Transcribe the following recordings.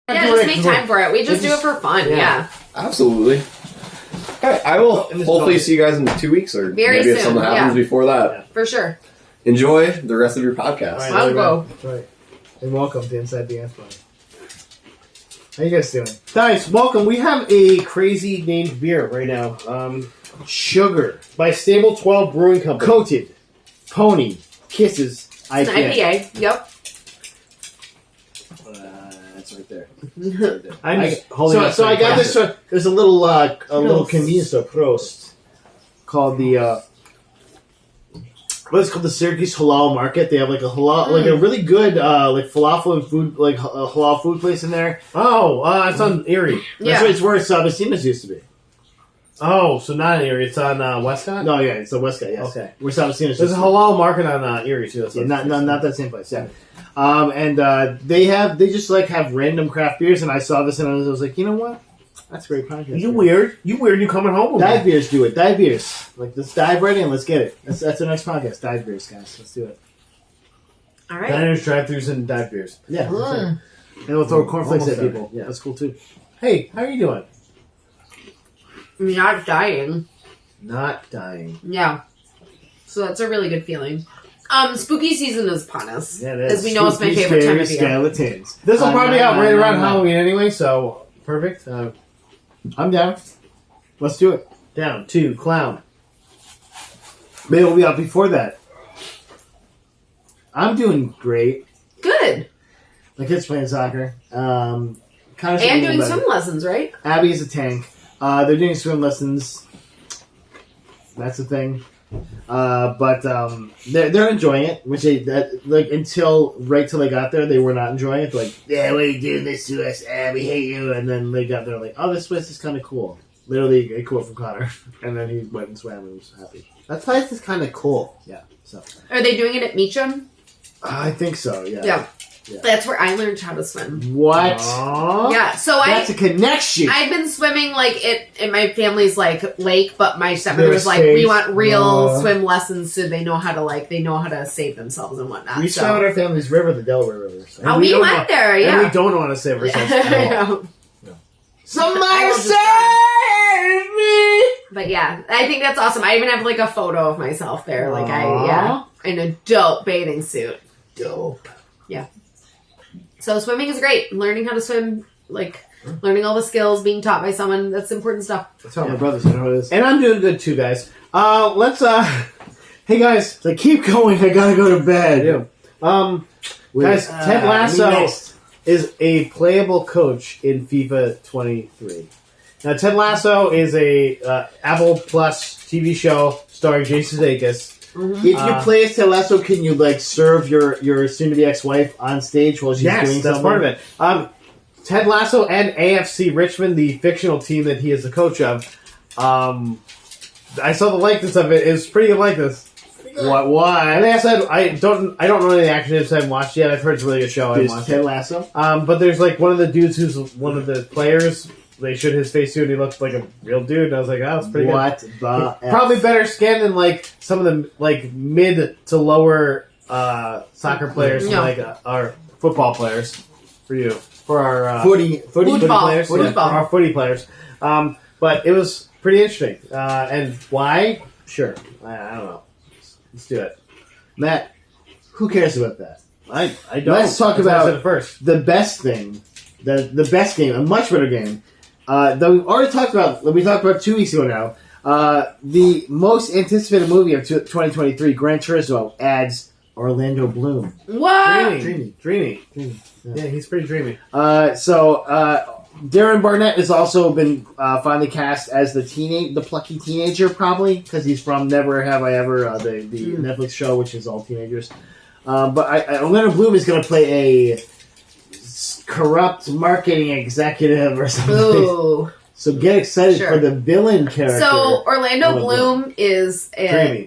Yeah, just make time for it. We just do it for fun. Yeah. Absolutely. Okay, I will hopefully see you guys in 2 weeks, or Very maybe if soon, something happens before that. For sure. Enjoy the rest of your podcast. All right, I'll go. That's right. And welcome to Inside the Ants Party. How you guys doing? Guys, welcome. We have a crazy named beer right now. Sugar. By Stable 12 Brewing Company. Coated. Pony. Kisses. It's an IPA. Yep. That's right there. So I got this. There's a little convenience store, Prost, called the what's called the Syracuse Halal Market. They have like a halal, like a really good like falafel and food, like a halal food place in there. Oh, it's on Erie. Yeah. It's where Sabasinas used to be. Oh, so not in Erie. It's on Westcott? No, yeah, it's the Westcott. Yes. Okay. Where Sabasinas. There's a halal market on Erie too. Yeah, not that same place. Yeah. And they just like have random craft beers, and I saw this and I was like, you know what? That's a great podcast. You weird. You coming home with Dive me. beers do it. Dive beers. Like, let's dive right in. Let's get it. That's our next podcast. Dive beers, guys. Let's do it. All right. Diners, drive-thrus, and dive beers. Yeah. And we'll throw cornflakes at people. Yeah, that's cool too. Hey, how are you doing? Not dying. Not dying. Yeah. So that's a really good feeling. Spooky season is upon us. Yeah, it is. As we know, it's my favorite time of year. Skeletons. This will probably be out right around no. Halloween anyway, so perfect. I'm down. Let's do it. Down to clown. Maybe we'll be out before that. I'm doing great. Good. My kid's playing soccer. Kind of And doing swim lessons, right? Abby is a tank. They're doing swim lessons. That's the thing. But they're enjoying it, which right till they got there, they were not enjoying it. They're like, yeah, what are you doing this to us? We hate you. And then they got there, like, oh, this place is kind of cool. Literally a quote from Connor, and then he went and swam and was happy. That place is kind of cool. Yeah. So Are they doing it at Meacham? I think so. Yeah. Yeah. Yeah. That's where I learned how to swim. What? Aww. Yeah. So That's a connection. I've been swimming like in my family's like lake, but my stepmother was like, safe. we want real swim lessons so they know how to save themselves and whatnot. We swam our family's river, the Delaware River. So. Oh, we went there, yeah. And we don't want to save ourselves. Yeah. Somebody save me! But yeah, I think that's awesome. I even have like a photo of myself there, like Aww. in a dope bathing suit. Dope. Yeah. So swimming is great. Learning how to swim, like learning all the skills, being taught by someone, that's important stuff. That's how my brothers, I know it is. And I'm doing good too, guys. Let's hey guys, So keep going, I gotta go to bed. guys, Ted Lasso is a playable coach in FIFA 23. Now, Ted Lasso is a Apple Plus TV show starring Jason Sudeikis. If you play as Ted Lasso, can you like serve your soon-to-be ex-wife on stage while she's doing Yes, something? that's part of it. Ted Lasso and AFC Richmond, the fictional team that he is the coach of. I saw the likeness of it. It was pretty good likeness. What? Why? And I said I don't know any of the actors I haven't watched yet. I've heard it's a really good show. I There's watched Ted it. Lasso. But there's like one of the dudes who's one of the players. They showed his face too, and he looked like a real dude. And I was like, "Oh, that's pretty What good." the F? Probably better skin than like some of the like mid to lower soccer players, No. like our football players. For our Footy Football. players, Football. for our footy players. But it was pretty interesting. And why? Sure, I don't know. Let's do it. Matt, who cares about that? I don't. Let's talk That's what I about said first. the best thing, the best game, a much better game that we've already talked about. We talked about 2 weeks ago now. The most anticipated movie of 2023, Gran Turismo, adds Orlando Bloom. What? Dreamy. Yeah. Yeah, he's pretty dreamy. So Darren Barnett has also been finally cast as the plucky teenager, probably because he's from Never Have I Ever, the Netflix show, which is all teenagers. But Orlando Bloom is going to play a corrupt marketing executive or something. Ooh. So get excited Sure. for the villain character. So Orlando Orlando Bloom is Dreamy.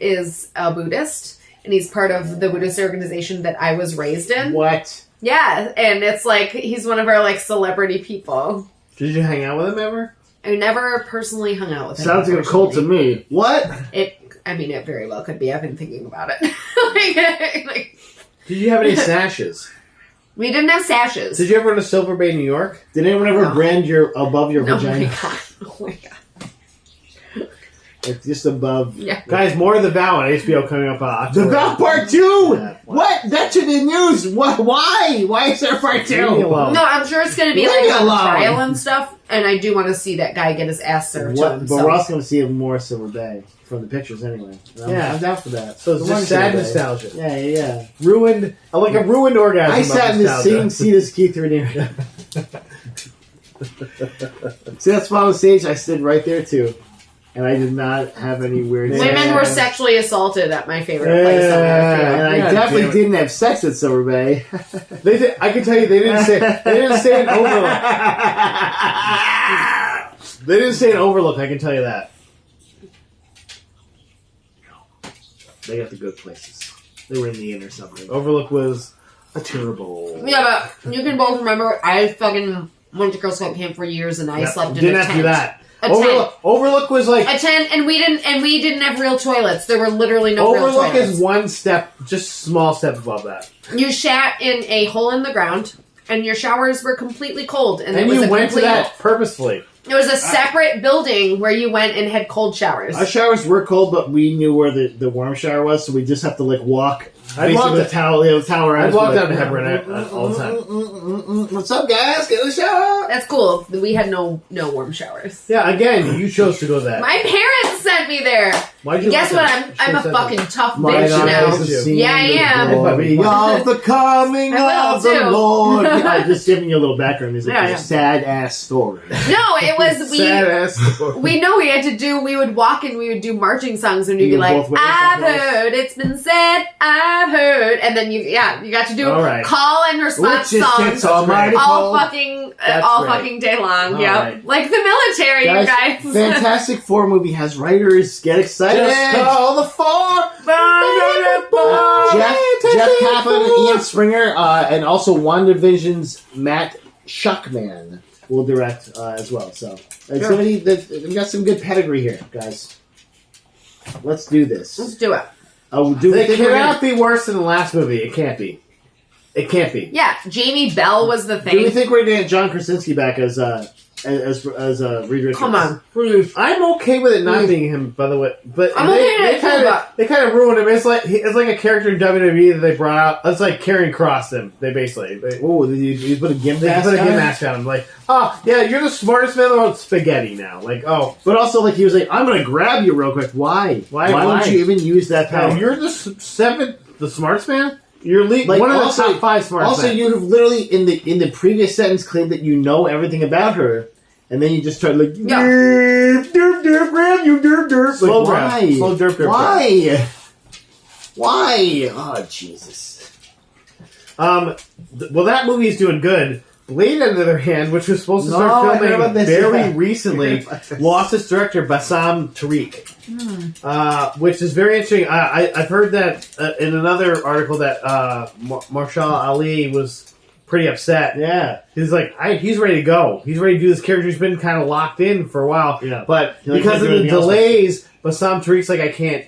a Buddhist, and he's part of the Buddhist organization that I was raised in. What? Yeah, and it's like he's one of our like celebrity people. Did you hang out with him ever? I never personally hung out with him. Sounds like a cult to me. What? It very well could be. I've been thinking about it. like, Did you have any sashes? We didn't have sashes. Did you ever go to Silver Bay, New York? Did anyone ever brand your above your Oh vagina? my god. Oh my god. Like just above. Yeah. Guys, more of The Vow on HBO coming up on October. The Vow Part 2! Yeah, what? That should be news! What? Why? Why is there a Part 2? Leave me alone. No, I'm sure it's going to be Leave like me on alone. trial and stuff. And I do want to see that guy get his ass served to him. But So. we're also going to see more Silver Bay from the pictures anyway. Yeah. I'm down for that. So it's The one just sad Silver Bay. nostalgia. Yeah. Ruined, like a ruined orgasm. I of sat in the nostalgia. same seat as Keith Raniere. See, that's why on stage I stood right there too. And I did not have any weird Women were sexually assaulted at my favorite place on earth. And I God definitely damn it. didn't have sex at Silver Bay. I can tell you, they didn't say an overlook. They didn't say an overlook. I can tell you that. They got the good places. They were in the inn or something. Overlook was a terrible. Yeah, but you can both remember I fucking went to Girl Scout camp for years and I slept in Didn't a have tent. to do that. A tent. Overlook was like A tent, and we didn't have real toilets. There were literally no real Overlook toilets. is one step, just small step above that. You shat in a hole in the ground, and your showers were completely cold. And, it was you a went to complete- that purposefully. It was a separate building where you went and had cold showers. Our showers were cold, but we knew where the warm shower was, so we just have to like walk. I'd walk the the towel. The towel around. I'd us, walk like, down to Hebron all the time. What's up, guys? Get a shower. That's cool. We had no warm showers. Yeah, again, you chose to go that. My parents sent me there. Why'd you Guess like what? that? I'm a Should've said fucking that. tough My bitch eyes now. have seen Yeah, I the am. glory of the coming I will, of the too. Lord. I'm just giving you a little background music. Yeah, It's yeah. a sad ass story. No, it was Sad ass. we know we had to do. We would walk and we would do marching songs, and you'd You be were like, both wearing "I've something else? heard it's been said, I've heard," and then you got to do All right. call and response Which is songs it's almighty all cold. fucking That's all great. fucking day long. All Yeah, right. like the military, you guys. Fantastic Four movie has writers. Get excited. Just call the four. Jeff Kaplan and Ian Springer, and also WandaVision's Matt Schuckman will direct as well. So it's gonna be. We got some good pedigree here, guys. Let's do this. Let's do it. Do we It think we're cannot gonna, be worse than the last movie. It can't be. It can't be. Yeah, Jamie Bell was the do we thing. think we're gonna get John Krasinski back as Reed Richards? Come on, please. I'm okay with it not being him, by the way. But I'm okay with it too, but- they kind of ruined him. It's like a character in WWE that they brought out. It's like Karrion Kross. Them they basically. Oh, you put a gimp They mask put a on? good mask on him. Like, oh yeah, you're the smartest man in the world. Spaghetti now. Like, oh, But also, like, he was like, I'm gonna grab you real quick. Why? Why? don't you even use that power? you're the the smartest man. You're Like, one of the also- top 5 smartest. Also, men. you have literally in the previous sentence claimed that you know everything about her, and then you just tried like, Yeah. derp, derp, derp, grab you, derp, derp. Slow Like, grab. why? Slow derp, derp, Why? Why? Oh, Jesus. Well, that movie is doing good. Blade, on the other hand, which was supposed to No, start I heard filming about this, very yeah. recently, I heard about this. lost its director, Bassam Tariq, which is very interesting. I've heard that in another article that Marshall Ali was pretty upset. Yeah. He's like, he's ready to go. He's ready to do this character. He's been kind of locked in for a while. Yeah. But He, like, because can't of do the anything else. delays, Bassam Tariq's like, I can't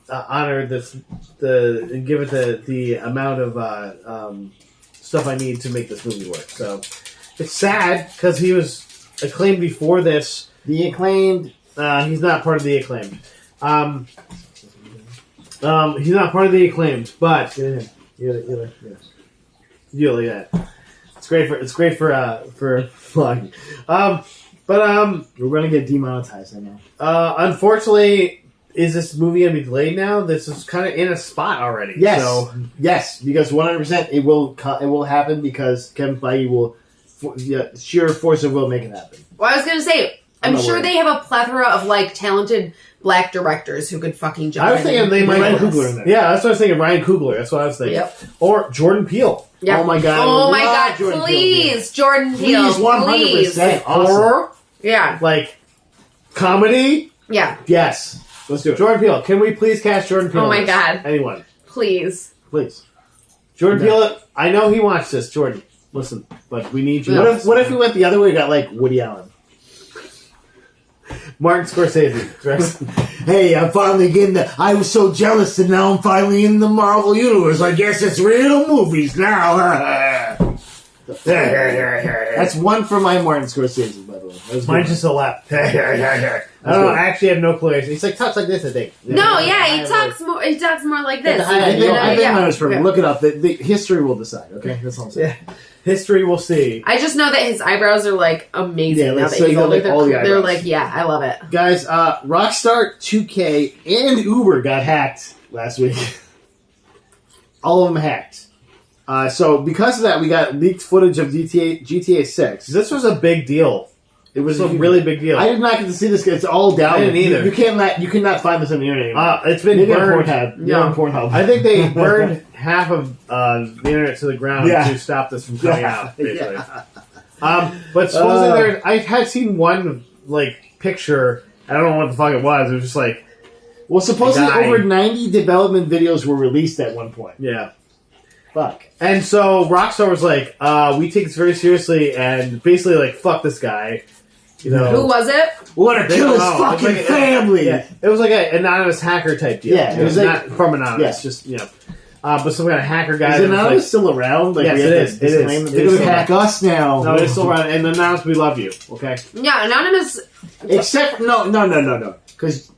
honor this, and give it the amount of stuff I need to make this movie work. So it's sad because he was acclaimed before this. The acclaimed. He's not part of the acclaimed. He's not part of the acclaimed, but Yeah. you like that. It's great for vlogging. We're gonna get demonetized, I know. Unfortunately, is this movie gonna be delayed now? This is kind of in a spot already. Yes. So Yes, because 100% it will happen because Kevin Feige will, sheer force of will, make it happen. Well, I was gonna say, I'm I'm not sure worried. they have a plethora of like talented black directors who could fucking jump I was in thinking and they might Ryan do this. Coogler in there. yeah, that's what I was thinking. Ryan Coogler. That's what I was thinking. Yep. Or Jordan Peele. Yep. Oh my God, I Oh my love god! Jordan Peele, Please, Jordan Peele. Please, 100%. Please. Awesome. Horror, Yeah. like comedy. Yeah. Yes. Let's do it. Jordan Peele. Can we please cast Jordan Peele? Oh my in this? God. Anyone, Please. please. Jordan No. Peele. I know he watched this. Jordan, listen, but we need you. No. What if we went the other way and got like Woody Allen? Martin Scorsese. Dressed. Hey, I'm finally getting I was so jealous and now I'm finally in the Marvel Universe. I guess it's real movies now. That's one for my Martin Scorsese, by the way. Mine's just a left. I don't know. I actually have no clue. He's like talks like this, I think. No, he talks more. He talks more like this. I think mine was perfect. Look it up. The history will decide. Okay, that's all I'm saying. Yeah. History will see. I just know that his eyebrows are like amazing. Yeah, now so that you got, like, all the eyebrows. they're like, yeah, I love it. Guys, Rockstar 2K and Uber got hacked last week. All of them hacked. So because of that, we got leaked footage of GTA 6. This was a big deal. It was a really big deal. I did not get to see this. It's all down. I didn't either. You cannot find this on the internet anymore. It's been Maybe burned. On Pornhub. I think they burned half of the internet to the ground to stop this from coming out. Basically. But supposedly I had seen one picture. I don't know what the fuck it was. It was just like, well, supposedly over 90 development videos were released at one point. Yeah. Fuck. And so Rockstar was like, we take this very seriously, and basically like, fuck this guy. You know, who was it? Want to kill his fucking family? It was like an anonymous hacker type deal. Yeah, it was not from anonymous. Just but some kind of hacker guy. Is Anonymous still around? Yes, it is. It is. They're going to hack us now. No, it's still around. And Anonymous, we love you. Okay. Yeah, Anonymous. Except no. Because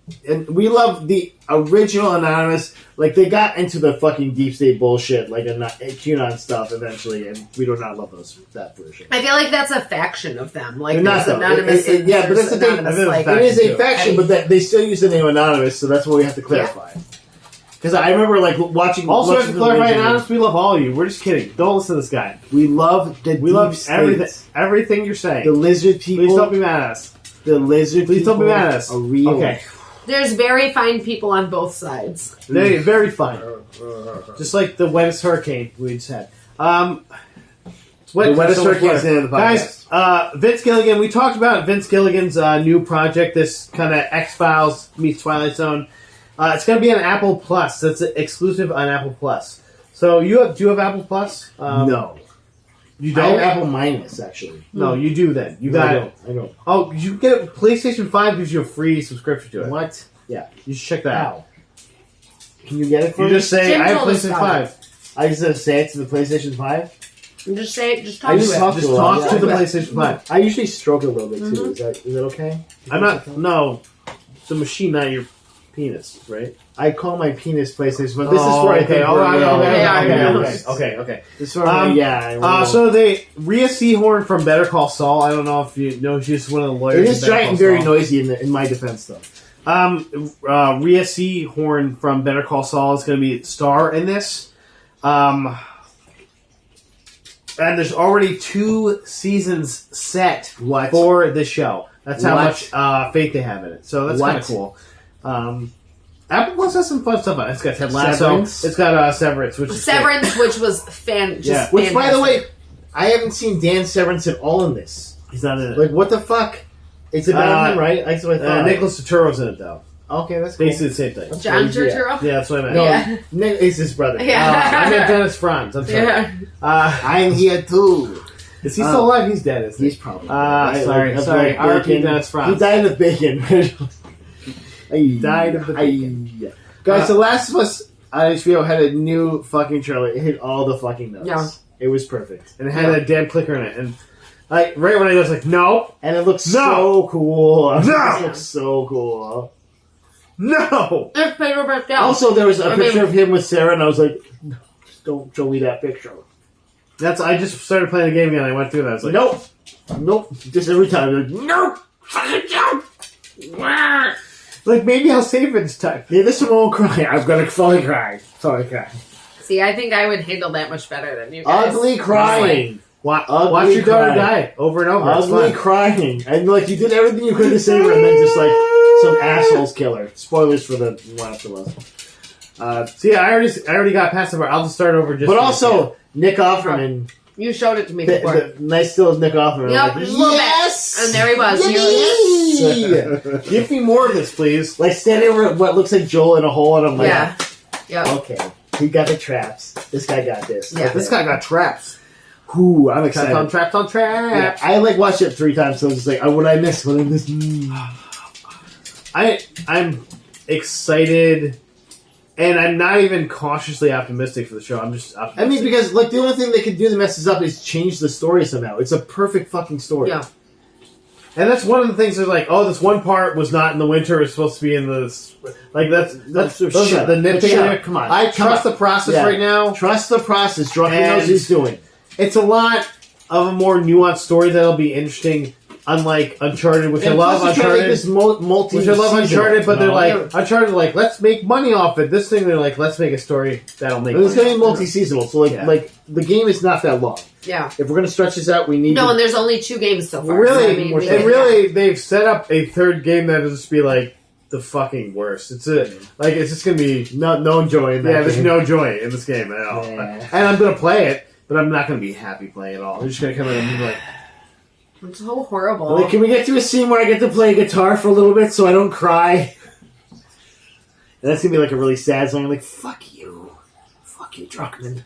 we love the original Anonymous. Like, they got into the fucking deep state bullshit, like a QAnon stuff eventually, and we do not love that version. I feel like that's a faction of them. Like, they're not Anonymous. Yeah, but that's the thing. It is a faction, but they still use the name Anonymous, so that's what we have to clarify. Because I remember, like, watching... Also, to clarify, Anonymous, we love all of you. We're just kidding. Don't listen to this guy. We love everything you're saying. The lizard people... Please don't be mad at us. The lizard Please don't be mad at us. Are real. Okay. There's very fine people on both sides. They're very fine. Just like the wettest hurricane we just had. The wettest hurricane is the end of the podcast. Guys, Vince Gilligan, we talked about Vince Gilligan's new project, this kind of X-Files meets Twilight Zone. It's going to be on Apple Plus. That's exclusive on Apple Plus. So do you have Apple Plus? No. You I don't? have Apple Minus, actually. No, you do then. You got it. I don't. Oh, you get it. PlayStation 5 gives you a free subscription to it. What? Yeah. You should check that out. Can you get it for me? me? Just say, Jim I have told us PlayStation about 5. I just say it to the PlayStation 5? And just say it. Just talk I to just it. talk Just to it. talk to the Yeah. PlayStation 5. I usually stroke it a little bit, too. Is that okay? I'm not... No. It's a machine, not your penis, right? I call my penis PlayStation, but this is where I think Okay. This is where so Rhea Seehorn from Better Call Saul. I don't know if you know, she's one of the lawyers. it is giant and very noisy in my defense, though. Rhea Seehorn from Better Call Saul is going to be star in this. And there's already 2 seasons set for this show. That's how much faith they have in it. So that's kind of cool. Apple Plus has some fun stuff on it. It's got Ted Lasso. Severance. It's got Severance, which is Severance, which was fantastic. Which, by the way, I haven't seen Dan Severance at all in this. He's not in it. Like, what the fuck? It's about him, right? That's what I thought. Nicholas Turturro's in it, though. Okay, that's cool. Basically the same thing. John Turturro? Yeah, that's what I meant. No, Yeah. Nick is his brother. Yeah. I meant Dennis Franz. I'm sorry. Yeah. I'm here, too. Is he still alive? He's dead, isn't he? He's probably sorry. R.I.P. Dennis Franz. He died of bacon. He died of the bacon. Guys, The Last of Us on HBO had a new fucking trailer. It hit all the fucking notes. Yeah. It was perfect. And it had a damn clicker in it. And right when I was like, no. And it looks so cool. No. It looks so cool. No. It's paper back down. Also, there was a picture of him with Sarah, and I was like, no, just don't show me that picture. I just started playing the game again. I went through that. I was like, nope. Just every time, like, nope. Like, maybe I'll save it this time. Yeah, this one won't cry. I'm gonna fully cry. See, I think I would handle that much better than you guys. Ugly crying. Watch your daughter die over and over. Ugly crying. And, like, you did everything you could to save her, and then just, like, some assholes kill her. Spoilers for the Last of Us. See, I already got past the part. I'll just start over just... But also, Nick Offerman. You showed it to me before. The nice still Nick Offerman. Yep, like, just a little bit. And there he was. Yes! Give me more of this, please. Like, standing over what looks like Joel in a hole, and I'm like, Yeah. Yep. okay, he got the traps. This guy got this. Yeah. This guy got traps. Ooh, I'm excited. Traps on traps. Yeah, I like watched it 3 times, so I was just like, what I miss? I'm excited And I'm not even cautiously optimistic for the show. I'm just optimistic. I mean, because like the only thing they could do that messes up is change the story somehow. It's a perfect fucking story. Yeah. And that's one of the things that's like, oh, this one part was not in the winter, it's supposed to be in the... Like, that's those are the nitpicking. Come on. I trust the process right now. Trust the process. Drucker knows And what he's doing. It's a lot of a more nuanced story that'll be interesting, unlike Uncharted, which I love. Uncharted, this multi which I love Uncharted, but they're like, Yeah. Uncharted, like, let's make money off it. This thing, they're like, let's make a story that'll make But it's money. going to be multi-seasonal, so like the game is not that long. Yeah. If we're going to stretch this out, we need No, to... and there's only 2 games so far. Really, so, I mean, and and really, they've set up a third game that'll just be like the fucking worst. It's just gonna be no joy in that there's game. no joy in this game at all. Yeah. And I'm gonna play it, but I'm not gonna be happy playing it at all. I'm just gonna come in and be like, It's so horrible. Like, can we get to a scene where I get to play guitar for a little bit so I don't cry? And that's gonna be like a really sad song. I'm like, fuck you, Druckmann.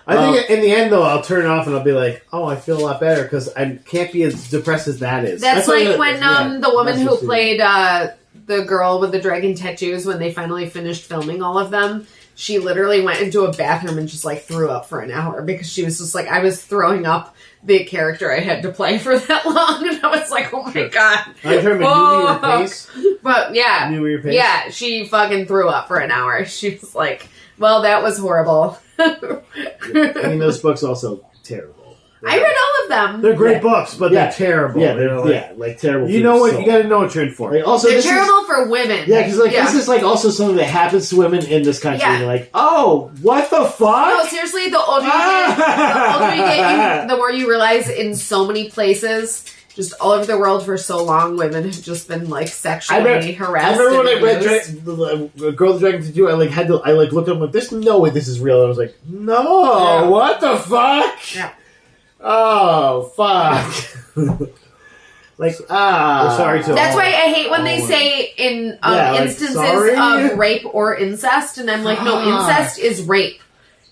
I think in the end though, I'll turn it off and I'll be like, oh, I feel a lot better because I can't be as depressed as that is. That's I thought like that- when yeah, the woman that's who what she played the girl with the dragon tattoos, when they finally finished filming all of them, she literally went into a bathroom and just like threw up for an hour because she was just like, I was throwing up the character I had to play for that long, and I was like, oh my god. I heard your pace. But yeah, Your pace. yeah, she fucking threw up for an hour. She was like, well, that was horrible. I mean, those books also terrible. I read all of them. They're great Yeah. books, but Yeah. they're terrible. Yeah, They're like terrible. You for know the what? soul. You got to know what you're in for. Like, also, They're this is- terrible for women. Yeah, because this is like also something that happens to women in this country. Yeah. And you're like, oh, what the No, fuck? seriously, the older you get, the more you realize in so many places, just all over the world for so long, women have just been like sexually harassed. I remember when I and read abused. the Girl with the Dragon Tattoo. I looked up and went, "There's no way this is real." And I was like, "No, Yeah. what the fuck? Yeah. Oh fuck!" Like We're sorry to That's all- why I hate when all they women. say in Yeah, like, instances sorry? of rape or incest, and I'm like, no, incest is rape.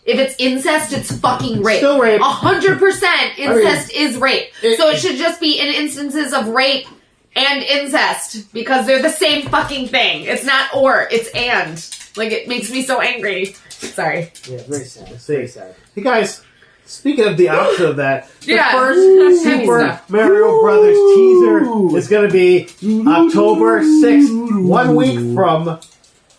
If it's incest, it's fucking rape. Still rape. 100% incest is rape. So it should just be in instances of rape and incest, because they're the same fucking thing. It's not or, it's and. Like, it makes me so angry. Sorry. Yeah, very sad. It's very sad. Hey guys, speaking of the opposite of that, the Yeah. first Heavy Super stuff. Mario Brothers teaser is going to be October 6th, 1 week from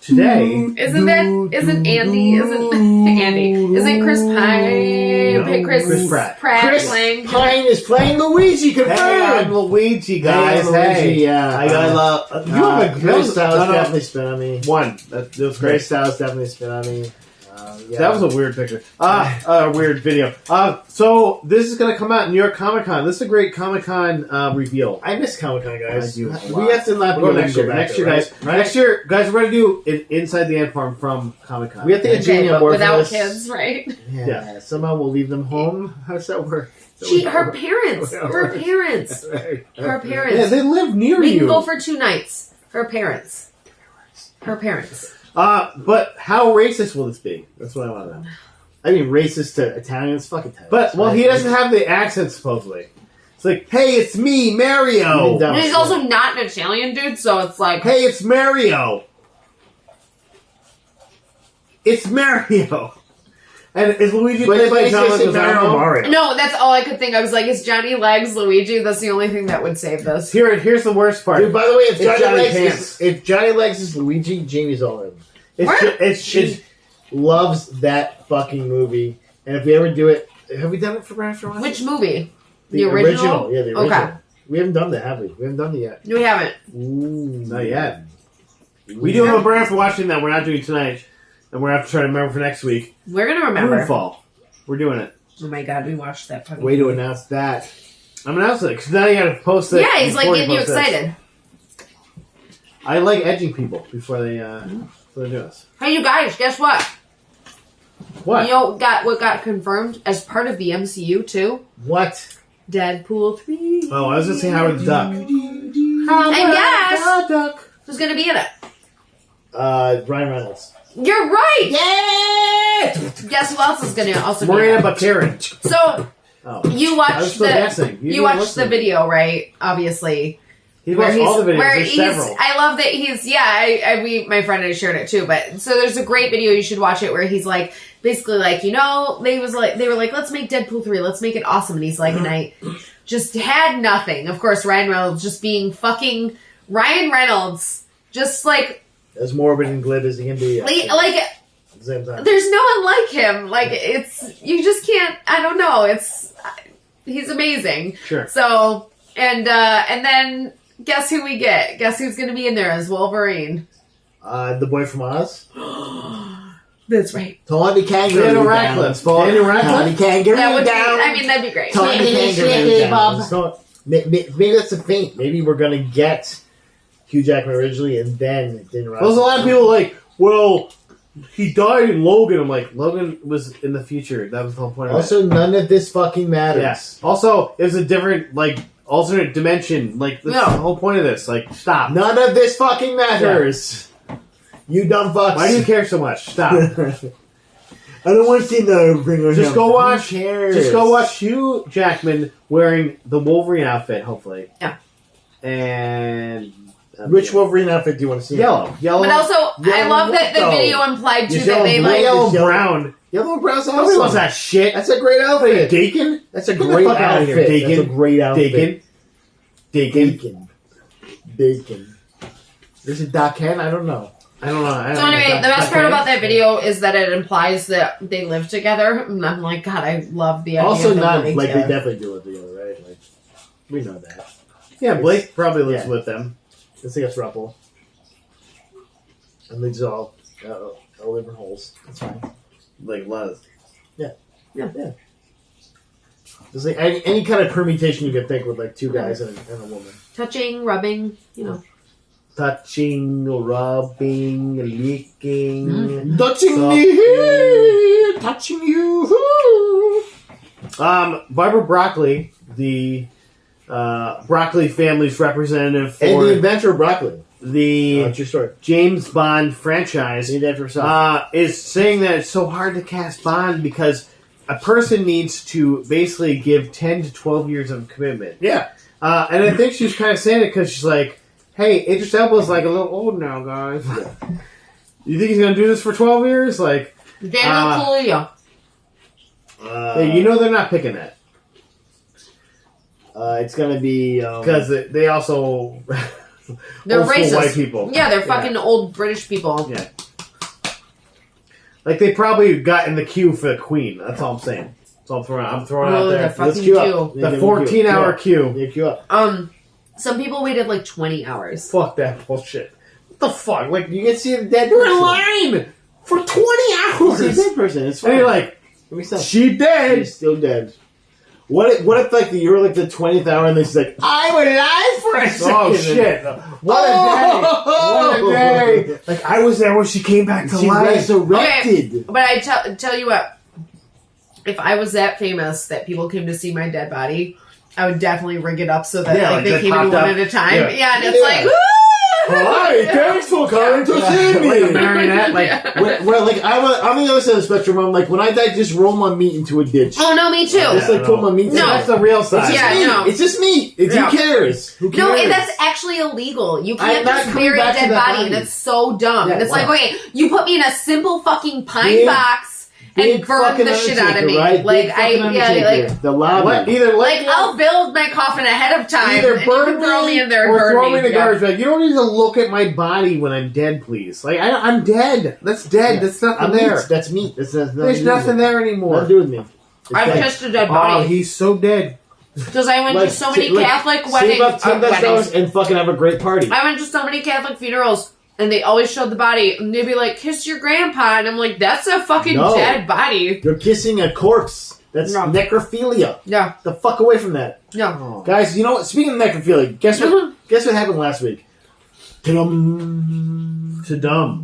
today. Isn't Andy, isn't Chris Pine, No, Chris Pratt. Chris playing? Pine is playing Luigi. Hey, I'm Confirmed. Luigi, guys. Hey, I'm Luigi, yeah. I love. You have a Harry Styles no. definitely spit on me. One. That was Harry great. Styles definitely spit on me. Yeah. That was a weird picture. Weird video. So this is going to come out in New York Comic Con. This is a great Comic Con reveal. I miss Comic Con, guys. I do a We lot. have to not We'll go go next year. Next year, guys. Next year, guys, we're going to do an Inside the Ant Farm from Comic Con. We have to get Okay, Jamie on but board for without this. kids, right? Yeah. Somehow we'll leave them home. How does that work? Her parents. Her parents. Her parents. Yeah, they live near We you. can go for 2 nights. Her parents. Her parents. But how racist will this be? That's what I want to know. I mean, racist to Italians, fuck Italians. But, well, he doesn't have the accent, supposedly. It's like, hey, it's me, Mario. Even dumb. And he's also not an Italian dude, so it's like... Hey, it's Mario. It's Mario. And is Luigi played by John Leguizamo? No, that's all I could think. I was like, is Johnny Legs Luigi? That's the only thing that would save this. Here's the worst part. Dude, by the way, if It's Johnny Johnny Legs is Luigi, Jamie's all in. She Loves that fucking movie. And if we ever do it, have we done it for After Watch? Which movie? The original? Yeah, the original. Okay. We haven't done that, have we? We haven't done it yet. No, we haven't. Ooh, Not yet. We do have a brand for watching that we're not doing tonight. And we're going to have to try to remember for next week. We're going to remember. Moonfall. We're doing it. Oh my god, we watched that fucking Way to movie. announce that. I'm announcing it because now you got to post it. Yeah, he's like before getting you post this. excited. I like edging people before they do this. Hey, you guys, guess what? What? You know what got confirmed as part of the MCU, too? What? Deadpool 3. Oh, I was going to say Howard the Duck. And guess Duck. who's going to be in it? Ryan Reynolds. You're right! Yeah! Guess who else is going to also be Marina in it? Baccarin. So, Oh. you I was watched still guessing. you didn't watched listen. the video, right? Obviously. He watched all the videos. There's several. I love that he's my friend and I shared it too. But so there's a great video, you should watch it, where he's like basically like, they were like, let's make Deadpool 3, let's make it awesome, and he's like, and I just had nothing. Of course, Ryan Reynolds just being fucking Ryan Reynolds, just like as morbid and glib as he can be. Like at the same time. There's no one like him. Like you just can't. I don't know. He's amazing. Sure. So and then. Guess who we get? Guess who's going to be in there as Wolverine? The boy from Oz. That's right. Tawny Kangaroo. Daniel Radcliffe. Daniel Radcliffe. Kangaroo That would be. down. I mean, that'd be great. Tawny Kangaroo down. So, maybe that's a feint. Maybe we're going to get Hugh Jackman originally and then Daniel Radcliffe. There's a lot of people like, well, he died in Logan. I'm like, Logan was in the future. That was the whole point of it. Also, none of this fucking matters. Yes. Also, it was a different, like, alternate dimension. Like, that's the whole point of this. Like, stop. None of this fucking matters. Yeah. You dumb fucks. Why do you care so much? Stop. I don't want to see the ring. Just go watch. Just go watch Hugh Jackman wearing the Wolverine outfit. Hopefully. Yeah. And which Wolverine outfit do you want to see? Yellow. But also, I love that the video implied too that they like yellow brown. Yellow brown's awesome. Nobody wants that shit. That's a great outfit. Dakin? That's a great outfit. Dakin. That's a great outfit. Dakin. Is it Dakin? I don't know. So anyway, the best part about that video is that it implies that they live together. And I'm like, God, I love the idea. Also, of them not living like they together. definitely do it together, right? Like we know that. Yeah, Blake probably lives with them. It's like a throuple, and they just all live in holes. That's fine. Like love. Yeah. Just like any kind of permutation you could think with like two guys and a woman. Touching, rubbing, Touching, rubbing, licking, Touching me, touching you. Barbara Broccoli, the Broccoli family's representative for and the inventor of broccoli. The true story. James Bond franchise is saying that it's so hard to cast Bond because a person needs to basically give 10 to 12 years of commitment. Yeah. And I think she's kind of saying it because she's like, hey, Idris Elba's like a little old now, guys. You think he's going to do this for 12 years? Like, Daniel Kaluuya. Hey, you know they're not picking that. It's going to be... Because they also... They're racist. White people. Yeah, they're fucking old British people. Yeah. Like, they probably got in the queue for the Queen. That's all I'm saying. That's all I'm throwing out there. The fucking queue queue. up. The 14-hour queue. Yeah, queue up. Some people waited like 20 hours. Fuck that bullshit. What the fuck? Like, You can see the dead you're person. in line for 20 hours. You see a dead person. It's fine. And you're like, she dead. She's still dead. What if like you're like the 20th hour and this is like, I'm alive for a second. Oh shit! What a day! What a day! Like I was there when she came back to She life. resurrected. Okay, but I tell you what, if I was that famous that people came to see my dead body, I would definitely rig it up so that like they came in one at a time. Yeah, and it's like, woo! Hi, thanks for coming to see me. Like a marionette, like Well, like I'm on the other side of the spectrum. I'm like when I die, just roll my meat into a ditch. Oh no, me too. Just like put my meat. No. that's the real side. It's just meat. Who cares? Who cares? No, that's actually illegal. You can't I'm not just coming bury a back to dead that body, body. and it's so dumb. Yeah, and it's wow. like, okay, you put me in a simple fucking pine Big- box and Big burn fucking the shit out of Undertaker, me. right? Like Big fucking Undertaker. The lobby. like I'll build my coffin ahead of time. Either and burn you can throw me in there and or burn throw me. me in the garbage bag. You don't need to look at my body when I'm dead, please. Like I'm dead. That's dead. Yeah. That's nothing I'm there. meat. That's meat. There's There's nothing there anymore. Nothing to do with me. I've kissed a dead Oh, body he's so dead. because I went to so many Catholic weddings. Save up $10 and fucking have a great party. I went to so many Catholic funerals. And they always showed the body, and they'd be like, "Kiss your grandpa," and I'm like, "That's a fucking dead body." You're kissing a corpse. That's necrophilia. Yeah, The fuck away from that, no. guys. You know what? Speaking of necrophilia, guess what? Guess what happened last week? Ta-dum.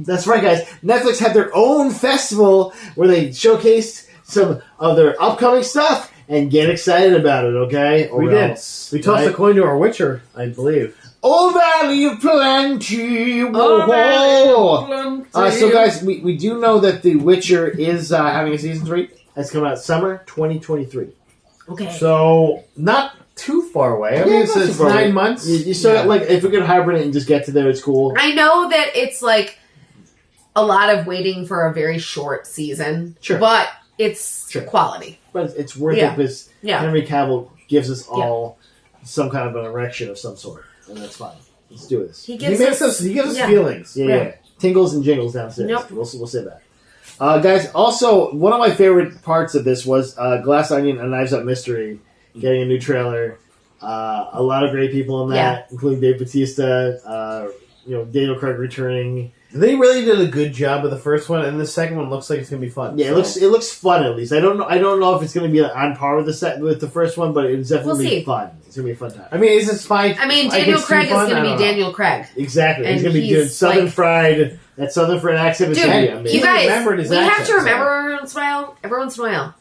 That's right, guys. Netflix had their own festival where they showcased some of their upcoming stuff, and get excited about it. Okay, We did. We tossed a coin to our Witcher, I believe. Oh, Valley of Plenty. So, guys, we do know that The Witcher is having a season 3. That's coming out summer 2023. Okay. So not too far away. I Yeah, mean, it's not it's too far away. 9 months. You still got, like, if we could hibernate and just get to there, it's cool. I know that it's like a lot of waiting for a very short season. Sure. But it's quality. But it's worth Yeah. it because Yeah. Henry Cavill gives us all some kind of an erection of some sort, and that's fine. Let's do this. He He gives gives us us feelings. Yeah. Tingles and jingles downstairs. Yep. We'll say that. Guys, also, one of my favorite parts of this was Glass Onion and Knives Out Mystery getting a new trailer. A lot of great people in that, including Dave Bautista, Daniel Craig returning. They really did a good job with the first one, and the second one looks like it's gonna be fun. Yeah, it looks fun at least. I don't know if it's going to be on par with the first one, but it's definitely We'll see. fun. It's going to be a fun time. I mean, is it Spike? I mean, Spike Daniel is too Craig is fun? going I to don't be know. Daniel Craig. Exactly. He's And going to be he's doing Southern like- Fried. That Southern Fried accent is Dude, going to be you amazing. guys, remembered his we have accent, to remember so- every once in a while,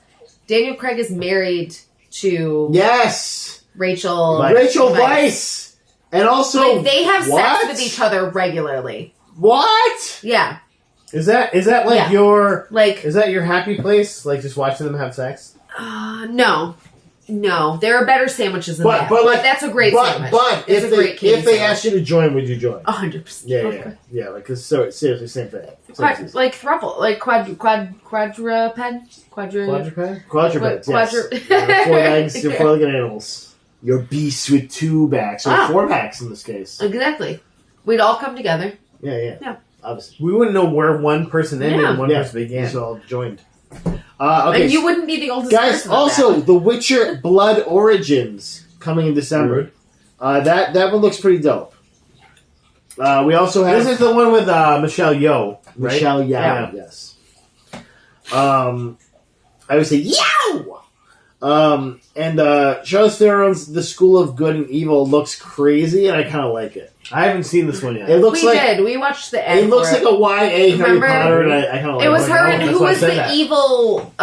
Daniel Craig is married to Yes! Rachel Rachel Weisz! And also, Like, they have what? sex with each other regularly. What? Yeah. Is that like Yeah. your Like, is that your happy place? Like just watching them have sex? no. No. There are better sandwiches than that. But, like, that's a great sandwich. But It's if a great they sandwich. asked you to join, would you join? 100%. Yeah. Like, cause seriously, same thing. Like thruple, like quadruped? Quadruped? Quadrupeds, yes. Quadru- 4 legs, you're 4-legged animals. You're beasts with 2 backs, or 4 backs in this case. Exactly. We'd all come together. Yeah. Obviously. We wouldn't know where one person ended and one person began. Just all joined. Okay, And you wouldn't be the oldest guys. person of Also, that. The Witcher Blood Origins coming in December. That one looks pretty dope. We also have This is the one with Michelle Yeoh, right? Michelle Yeoh. Yeah. Yes. I would say Yow. And Charlize Theron's The School of Good and Evil looks crazy, and I kind of like it. I haven't seen this one yet. It looks we like did. We watched the ad it looks for like a YA Harry Remember? Potter, and I kind of like It was it. her, and That's who why I was said the that. evil?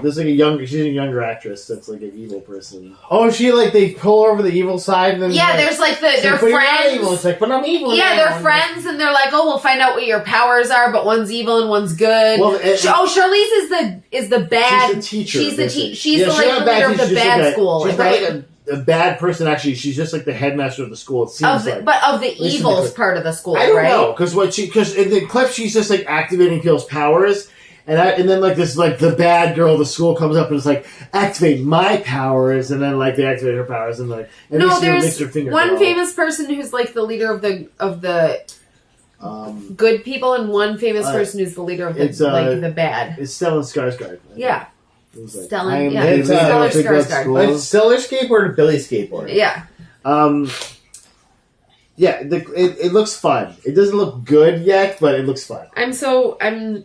There's like she's a younger actress that's like an evil person. Oh, she like they pull over the evil side and then Yeah, like, there's like she's they're like, "But you're not evil." friends. It's like, but I'm evil. Yeah, now. they're friends, and they're like, "Oh, we'll find out what your powers are." But one's evil and one's good. Well, Charlize is the bad. She's the teacher. She's the basically. she's Yeah, the she's like not the bad leader of teacher, the she's bad like school, She's right? not like a bad person. Actually, she's just like the headmaster of the school. It seems like. But of the Listen to evils Clip. part of the school, I don't right? know because in the clip she's just like activating people's powers. And then like this like the bad girl of the school comes up and is like activate my powers, and then like they activate her powers and like and No, makes there's her finger one go. famous person who's like the leader of the good people, and one famous person who's the leader of the it's, like the bad. It's Stellan Skarsgård. Yeah, He's like, Stellan. I am Yeah, the It's, leader Stellar of the good Skarsgård. schools. Like Stellar Skateboard or Billy Skateboard? Yeah. Yeah, it looks fun. It doesn't look good yet, but it looks fun.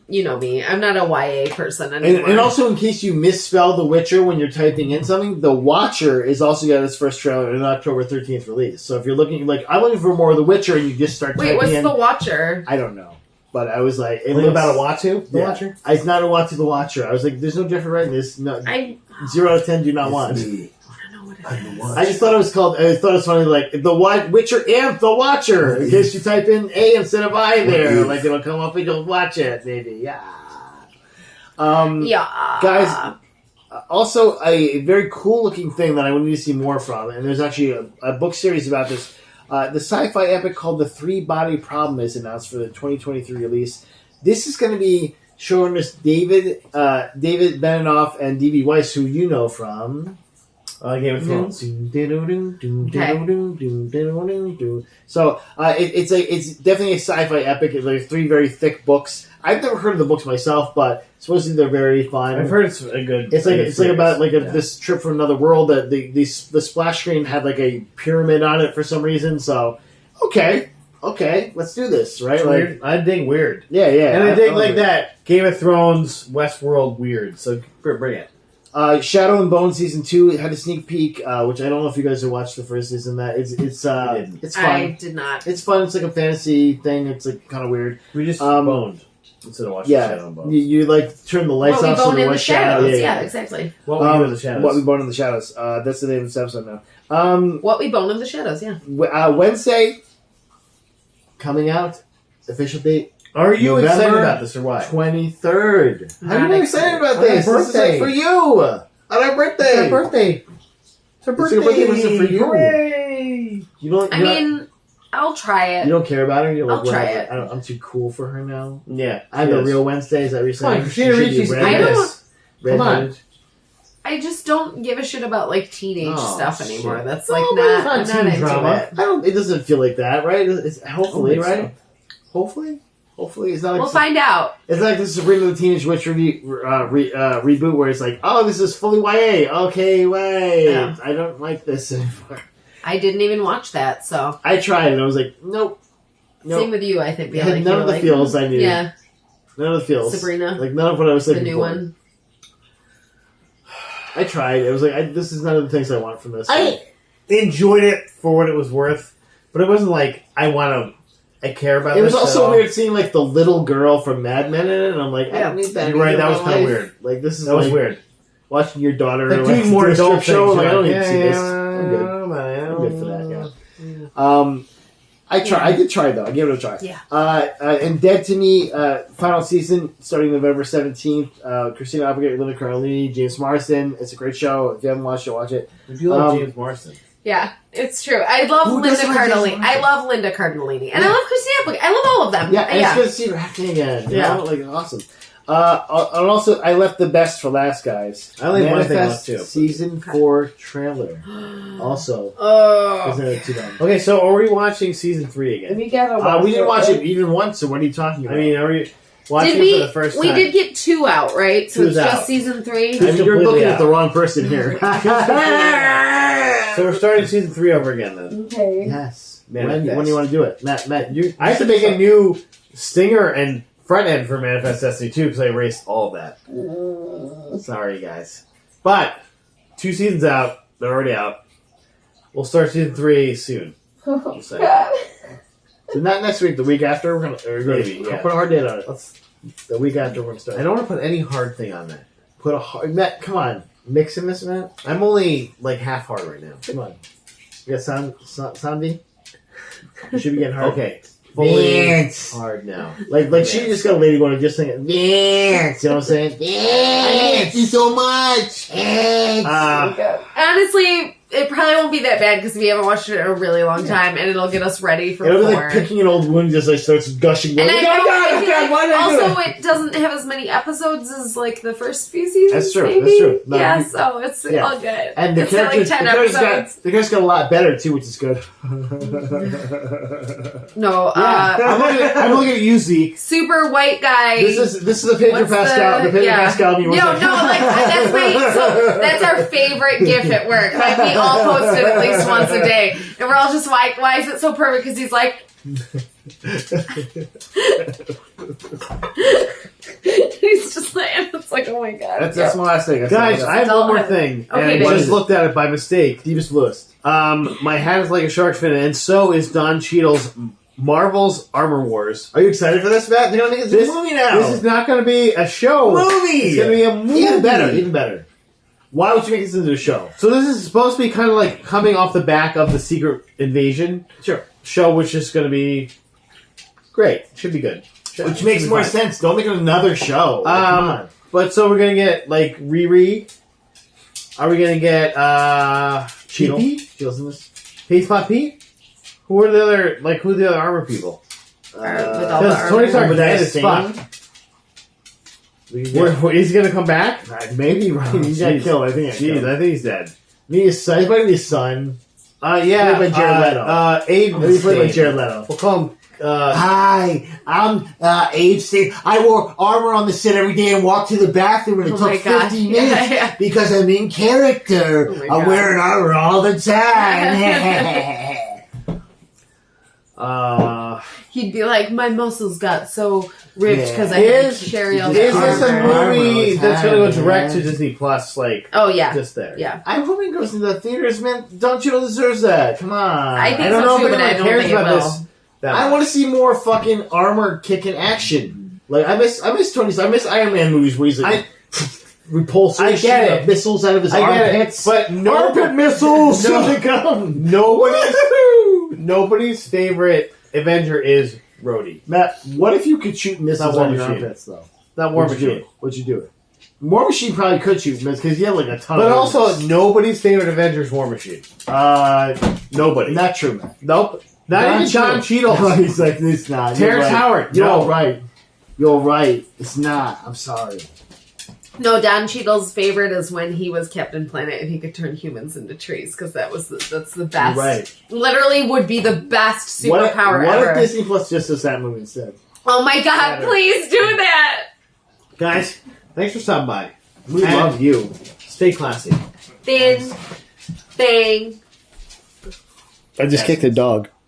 You know me. I'm not a YA person anymore. And also, in case you misspell The Witcher when you're typing in something, The Watcher is also got its first trailer in October 13th release. So if you're looking, like, I'm looking for more of The Witcher, and you just start Wait, typing what's in... the Watcher? I don't know. But I was like... Like about a Watu? The Yeah. Watcher? It's not a Watu The Watcher. I was like, there's no Jeffrey Wright in this. No, I 0 out of 10 do not want. don't know what it is. I just thought it was called... I thought it was funny, like, The Witcher and The Watcher. In case you type in A instead of I there. Like, it'll come up and you'll watch it, maybe. Yeah. Yeah. Guys, also a very cool looking thing that I need to see more from, and there's actually a book series about this. The sci-fi epic called The Three-Body Problem is announced for the 2023 release. This is going to be showing us David Benioff and D.B. Weiss, who you know from Game of Thrones. So it's definitely a sci-fi epic. It's like 3 very thick books. I've never heard of the books myself, but supposedly they're very fun. I've heard it's a good. It's like about like this trip from another world that the splash screen had like a pyramid on it for some reason. So okay, let's do this, right? Like, weird. I dig weird. yeah, And I dig like it. that Game of Thrones, Westworld weird. So bring it. Shadow and Bone season 2 had a sneak peek, which I don't know if you guys have watched the first season. That it's fun. I did not. It's fun. It's like a fantasy thing. It's like kind of weird. We just boned instead of watching Shadow and Bone. You like turn the lights What we off so bone the in the white shadow. shadows. Yeah, exactly. What we do in the shadows. What we bone in the shadows. That's the name of this episode now. What we bone in the shadows. Yeah. Wednesday coming out. Official date. Are you November excited about this or why? 23rd. How are Not you excited about excited. this? On our This is like birthday. for you. On our birthday. It's our birthday. It's her It's a birthday present for you. Hooray! You don't. I mean, I'll try it. you don't care about her. You're like, I'll try whatever. it. I'm too cool for her now. Yeah. I'm the real Wednesday. Is that what you're Come on, saying? Christina She should be Ricci's red- I don't- redheaded. I just don't give a shit about like teenage Oh, stuff anymore. shit. That's No, like but not. it's not I'm not teen into drama. it. I don't. It doesn't feel like that, right? It's hopefully, I don't think right? Hopefully, it's not. Like We'll find out. It's like the Sabrina the Teenage Witch reboot, where it's like, oh, this is fully YA. Okay, wait, Yeah. I don't like this anymore. I didn't even watch that, so I tried, and I was like, nope. same with you. I think It had like, none you of were the like, feels I needed. Yeah, None of the feels. Sabrina. Like none of what I was the looking new for. one. I tried. It was like, this is none of the things I want from this. I enjoyed it for what it was worth, but it wasn't like I care about It was this at also all. weird seeing like the little girl from Mad Men in it, and I'm like, I Yeah. don't need that. You're right, in that my was kinda life. weird. Like this is That was like weird. watching your daughter Like like, doing more do a adult strip show. things. Like, I don't need You're to see like, this. I'm good. I'm good for that. Yeah. I tried. I did try though. I gave it a try. Yeah. And Dead to Me, final season starting November 17th. Christina Applegate, Linda Cardellini, James Marsden. It's a great show. If you haven't watched it, watch it. If you like Um, James Marsden. Yeah, it's true. I love Who Linda doesn't like Cardellini. Jason I love Linda Cardellini, and I Yeah. love Christina Applegate. I love all of them. Yeah, and it's good to see her acting again. You Yeah. know? Like awesome. And also, I left the best for last, guys. I only have one thing Manifest left, too. Season 4 trailer. Also, Oh, isn't it too dumb? Okay, so are we watching season 3 again? we gotta. We didn't watch it even once. So what are you talking I about? mean, are we watching Did it for the first we time? did get 2 out, right? So Two's it's just out. season 3. I mean, you're completely looking out. at the wrong person here. So we're starting season 3 over again then. Okay. Yes. Manifest. When do you want to do it, Matt? You. I have to make a new stinger and front end for Manifest Destiny 2 because I erased all of that. Sorry, guys. But 2 seasons out. They're already out. We'll start season 3 soon. We'll say. So not next week. The week after. We're gonna Maybe, yeah. put a hard date on it. The week after we're gonna start. I don't want to put any hard thing on that. Put a hard. Matt, come on. Mix and miss, Matt. I'm only like half hard right now. Come on. You got Sandy? You should be getting hard. Okay. Fully Vince. hard now. Like she just got a lady going to just sing it. Vince. You know what I'm saying? Vince. Thank you so much. Vince. Honestly, it probably won't be that bad because we haven't watched it in a really long time, and it'll get us ready for It'll be 4. like picking an old wound, just like starts gushing. And blood. I know, I feel like why did I do also it? it doesn't have as many episodes as like the first few seasons. That's true, Maybe. that's true. No, yeah, you- so it's yeah. all good. And the it's got, characters, like 10 the characters episodes. got a lot better too, which is good. No, I'm looking at you, Zeke. super white guy. This is the Pedro What's Pascal. The Pedro yeah. Pascal meme. No, like that's that's our favorite GIF at work. Like we all post it at least once a day, and we're all just like, "Why is it so perfect?" Because he's like, he's just like, it's like, oh my god. That's my last thing. Guys, I have one more thing. Okay, and I Dave. just looked at it by mistake. Deepest Bluest. My hat is like a shark fin, and so is Don Cheadle's Marvel's Armor Wars. Are you excited for this, Matt? They're gonna make it This a movie now. This is not going to be a show. movie. It's going to be a movie. Even better. Why would you make this into a show? So this is supposed to be kind of like coming off the back of the Secret Invasion Sure. show, which is going to be great. Should be good. Which makes Should be more fine. sense. Don't make it another show. Come on. But so we're going to get like Riri. Are we going to get Cheadle? Cheadle's in this. Pete Spot Pete? Who are the other armor people? With all the Because Tony Stark With that dead as fuck. scene. Is he going to come back? Maybe, right? He got Jeez. killed. I think. Jeez, I think he's dead. Maybe his son. He's probably his son. Yeah. Played by Jared Leto. Abe. Maybe played by Stane. Jared Leto. We'll call him. Hi, I'm Abe Stane. I wore armor on the set every day and walked to the bathroom and it Oh my took God. 50 minutes Yeah. because I'm in character. Oh my I'm God. wearing armor all the time. He'd be like, my muscles got so ripped because I Yeah. had to carry all Is the this a armor. movie that's going to go time, direct man. to Disney Plus? Like, Oh yeah, just there. yeah. I'm hoping it goes into the theaters, man. Don't you know deserves that? Come on. I think I don't so know too, if but I anyone don't cares think it about will. this. That I much. want to see more fucking armor kicking action. Like I miss Tony. I miss Iron Man movies where he's like repulsing I get it. missiles out of his I get it, armpits. but armpit missiles No. soon to come. Nobody's favorite Avenger is Rhodey. Matt, what if you could shoot missiles Not War out of your Machine. armpits though? Not War Would you do Machine. it? Would you do it? War Machine probably could shoot because he had like a ton. But of also, nobody's favorite Avengers War Machine. Nobody. not true, man. Nope. Not even Don Cheadle. No, he's like, it's not. You're Terrence right. Howard. You're No. right. You're right. It's not. I'm sorry. No, Don Cheadle's favorite is when he was Captain Planet and he could turn humans into trees because that's the best. Right. Literally would be the best superpower what ever. if Disney Plus just does that movie instead? Oh my god, Better. please do that! Guys, thanks for stopping by. We And love you. Stay classy. Bang. I just kicked a dog.